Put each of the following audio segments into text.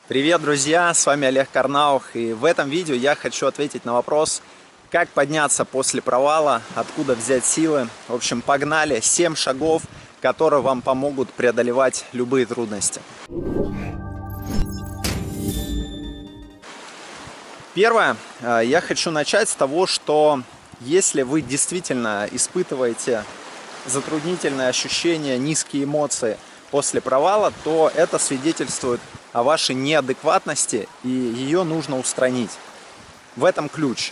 Привет, друзья! С вами Олег Карнаух, и в этом видео я хочу ответить на вопрос, как подняться после провала, откуда взять силы. В общем, погнали! 7 шагов, которые вам помогут преодолевать любые трудности. Первое, я хочу начать с того, что если вы действительно испытываете затруднительные ощущения, низкие эмоции после провала, то это свидетельствует о вашей неадекватности, и ее нужно устранить. В этом ключ.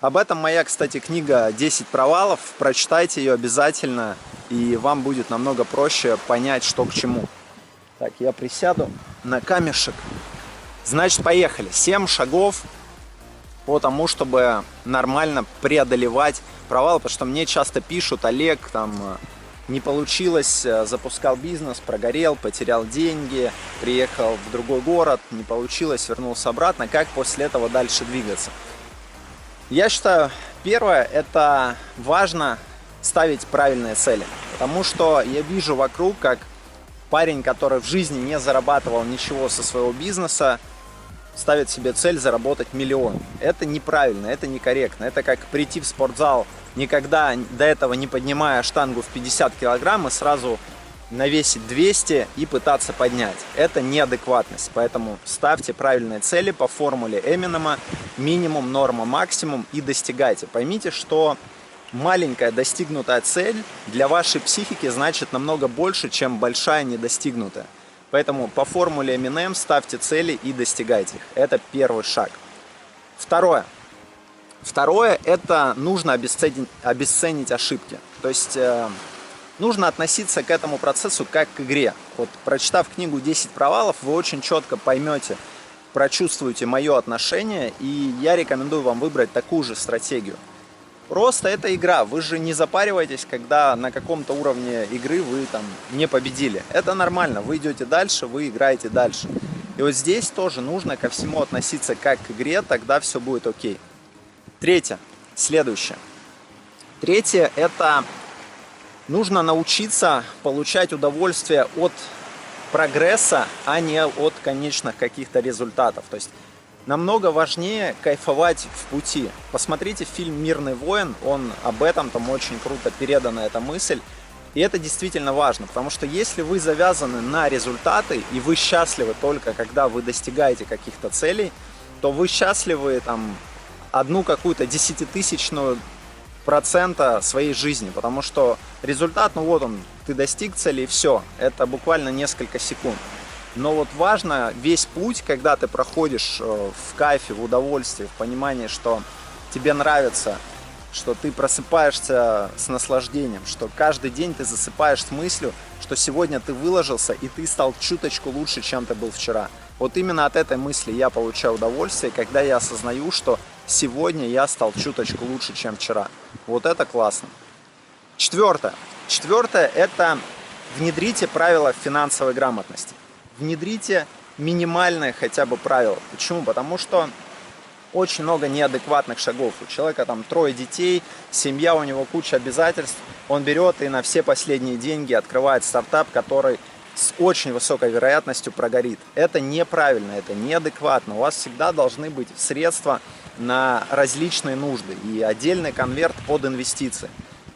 Об этом моя, кстати, книга «10 провалов». Прочитайте ее обязательно, и вам будет намного проще понять, что к чему. Так, я присяду на камешек. Значит, поехали. 7 шагов по тому, чтобы нормально преодолевать провал, потому что мне часто пишут: Олег, там не получилось, запускал бизнес, прогорел, потерял деньги, приехал в другой город, не получилось, вернулся обратно. Как после этого дальше двигаться? Я считаю, первое, это важно ставить правильные цели, потому что я вижу вокруг, как парень, который в жизни не зарабатывал ничего со своего бизнеса, ставит себе цель заработать миллион. Это неправильно, это некорректно. Это как прийти в спортзал, никогда до этого не поднимая штангу в 50 килограмм, и сразу навесить 200 и пытаться поднять. Это неадекватность. Поэтому ставьте правильные цели по формуле Эминема: минимум, норма, максимум, и достигайте. Поймите, что маленькая достигнутая цель для вашей психики значит намного больше, чем большая недостигнутая. Поэтому по формуле Eminem ставьте цели и достигайте их. Это первый шаг. Второе, это нужно обесценить ошибки. То есть нужно относиться к этому процессу как к игре. Вот, прочитав книгу «10 провалов», вы очень четко поймете, прочувствуете мое отношение, и я рекомендую вам выбрать такую же стратегию. Просто это игра, вы же не запариваетесь, когда на каком-то уровне игры вы там не победили. Это нормально, вы идете дальше, вы играете дальше. И вот здесь тоже нужно ко всему относиться как к игре, тогда все будет окей. Третье, следующее. Третье, это нужно научиться получать удовольствие от прогресса, а не от конечных каких-то результатов. То есть намного важнее кайфовать в пути. Посмотрите фильм «Мирный воин», он об этом, там очень круто передана эта мысль. И это действительно важно, потому что если вы завязаны на результаты, и вы счастливы только когда вы достигаете каких-то целей, то вы счастливы там одну какую-то десятитысячную процента своей жизни, потому что результат, ну вот он, ты достиг цели, и все, это буквально несколько секунд. Но вот важно весь путь, когда ты проходишь в кайфе, в удовольствии, в понимании, что тебе нравится, что ты просыпаешься с наслаждением, что каждый день ты засыпаешь с мыслью, что сегодня ты выложился и ты стал чуточку лучше, чем ты был вчера. Вот именно от этой мысли я получаю удовольствие, когда я осознаю, что сегодня я стал чуточку лучше, чем вчера. Вот это классно. Четвертое, это внедрите правила финансовой грамотности. Внедрите минимальные хотя бы правила. Почему? Потому что очень много неадекватных шагов. У человека там 3 детей, семья, у него куча обязательств. Он берет и на все последние деньги открывает стартап, который с очень высокой вероятностью прогорит. Это неправильно, это неадекватно. У вас всегда должны быть средства на различные нужды и отдельный конверт под инвестиции.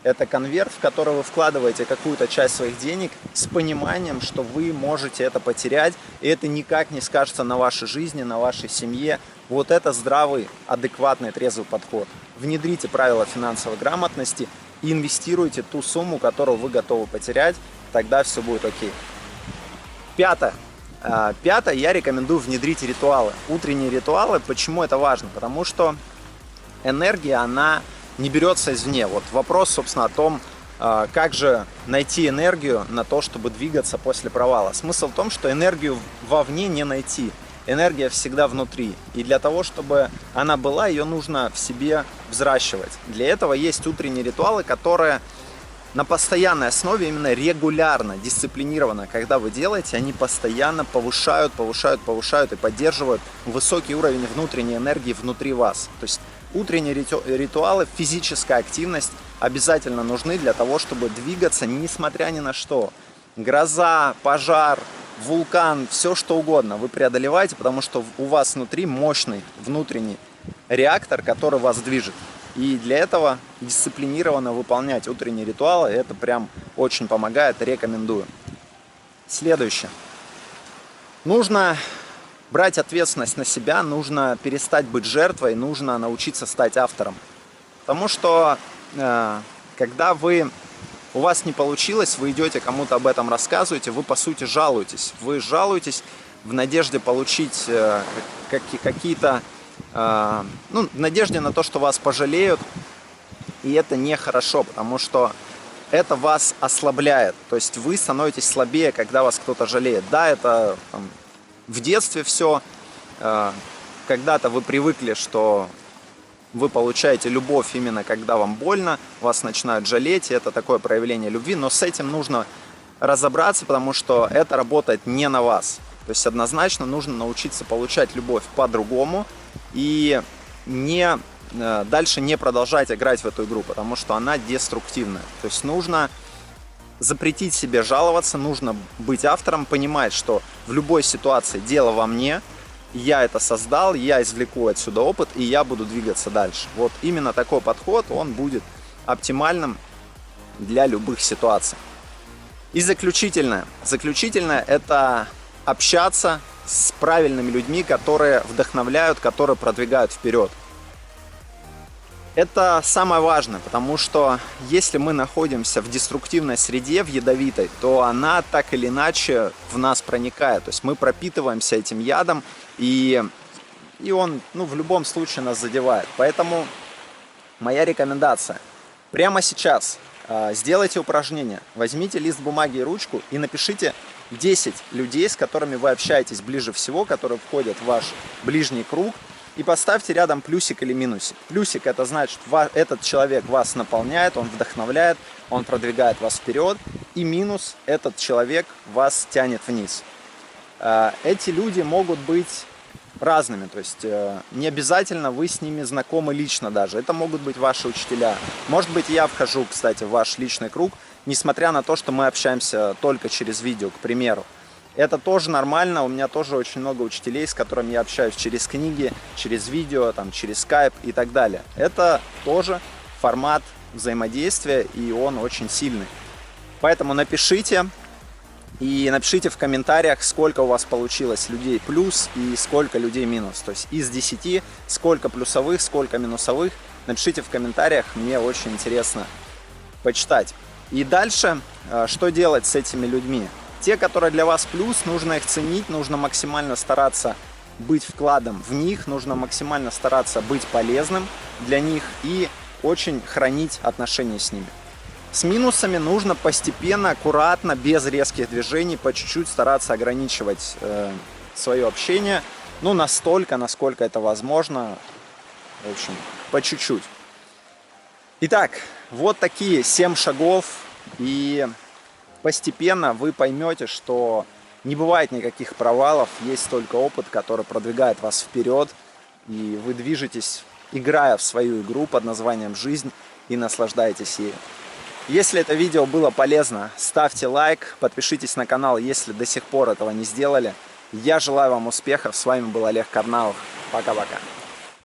Это конверт, в который вы вкладываете какую-то часть своих денег с пониманием, что вы можете это потерять, и это никак не скажется на вашей жизни, на вашей семье. Вот это здравый, адекватный, трезвый подход. Внедрите правила финансовой грамотности и инвестируйте ту сумму, которую вы готовы потерять, тогда все будет окей. Пятое, я рекомендую внедрить ритуалы. Утренние ритуалы. Почему это важно? Потому что энергия, она не берется извне. Вот вопрос, собственно, о том, как же найти энергию на то, чтобы двигаться после провала. Смысл в том, что энергию вовне не найти. Энергия всегда внутри. И для того, чтобы она была, ее нужно в себе взращивать. Для этого есть утренние ритуалы, которые на постоянной основе, именно регулярно, дисциплинированно, когда вы делаете, они постоянно повышают и поддерживают высокий уровень внутренней энергии внутри вас. То есть утренние ритуалы, физическая активность обязательно нужны для того, чтобы двигаться, несмотря ни на что. Гроза, пожар, вулкан, все что угодно вы преодолеваете, потому что у вас внутри мощный внутренний реактор, который вас движет. И для этого дисциплинированно выполнять утренние ритуалы, это прям очень помогает, рекомендую. Следующее. Нужно брать ответственность на себя, нужно перестать быть жертвой, нужно научиться стать автором. Потому что когда у вас не получилось, вы идете кому-то об этом рассказываете, вы по сути жалуетесь. Вы жалуетесь в надежде получить какие-то, в надежде на то, что вас пожалеют. И это нехорошо, потому что это вас ослабляет. То есть вы становитесь слабее, когда вас кто-то жалеет. Да, это там, в детстве все. Когда-то вы привыкли, что вы получаете любовь именно когда вам больно, вас начинают жалеть, и это такое проявление любви, но с этим нужно разобраться, потому что это работает не на вас. То есть однозначно нужно научиться получать любовь по-другому и дальше не продолжать играть в эту игру, потому что она деструктивная. То есть нужно запретить себе жаловаться, нужно быть автором, понимать, что в любой ситуации дело во мне, я это создал, я извлеку отсюда опыт, и я буду двигаться дальше. Вот именно такой подход, он будет оптимальным для любых ситуаций. И заключительное. Заключительное – это общаться с правильными людьми, которые вдохновляют, которые продвигают вперед. Это самое важное, потому что если мы находимся в деструктивной среде, в ядовитой, то она так или иначе в нас проникает. То есть мы пропитываемся этим ядом, и он в любом случае нас задевает. Поэтому моя рекомендация. Прямо сейчас сделайте упражнение, возьмите лист бумаги и ручку и напишите 10 людей, с которыми вы общаетесь ближе всего, которые входят в ваш ближний круг, и поставьте рядом плюсик или минусик. Плюсик — это значит, этот человек вас наполняет, он вдохновляет, он продвигает вас вперед. И минус — этот человек вас тянет вниз. Эти люди могут быть разными, то есть не обязательно вы с ними знакомы лично даже. Это могут быть ваши учителя. Может быть, я вхожу, кстати, в ваш личный круг, несмотря на то, что мы общаемся только через видео, к примеру. Это тоже нормально, у меня тоже очень много учителей, с которыми я общаюсь через книги, через видео, через скайп и так далее. Это тоже формат взаимодействия, и он очень сильный. Поэтому напишите в комментариях, сколько у вас получилось людей плюс и сколько людей минус. То есть из 10, сколько плюсовых, сколько минусовых. Напишите в комментариях, мне очень интересно почитать. И дальше, что делать с этими людьми? Те, которые для вас плюс, нужно их ценить, нужно максимально стараться быть вкладом в них, нужно максимально стараться быть полезным для них и очень хранить отношения с ними. С минусами нужно постепенно, аккуратно, без резких движений, по чуть-чуть стараться ограничивать свое общение, настолько, насколько это возможно, в общем, по чуть-чуть. Итак, вот такие 7 шагов, и постепенно вы поймете, что не бывает никаких провалов, есть только опыт, который продвигает вас вперед, и вы движетесь, играя в свою игру под названием «Жизнь», и наслаждаетесь ею. Если это видео было полезно, ставьте лайк, подпишитесь на канал, если до сих пор этого не сделали. Я желаю вам успехов, с вами был Олег Карнаух. Пока-пока.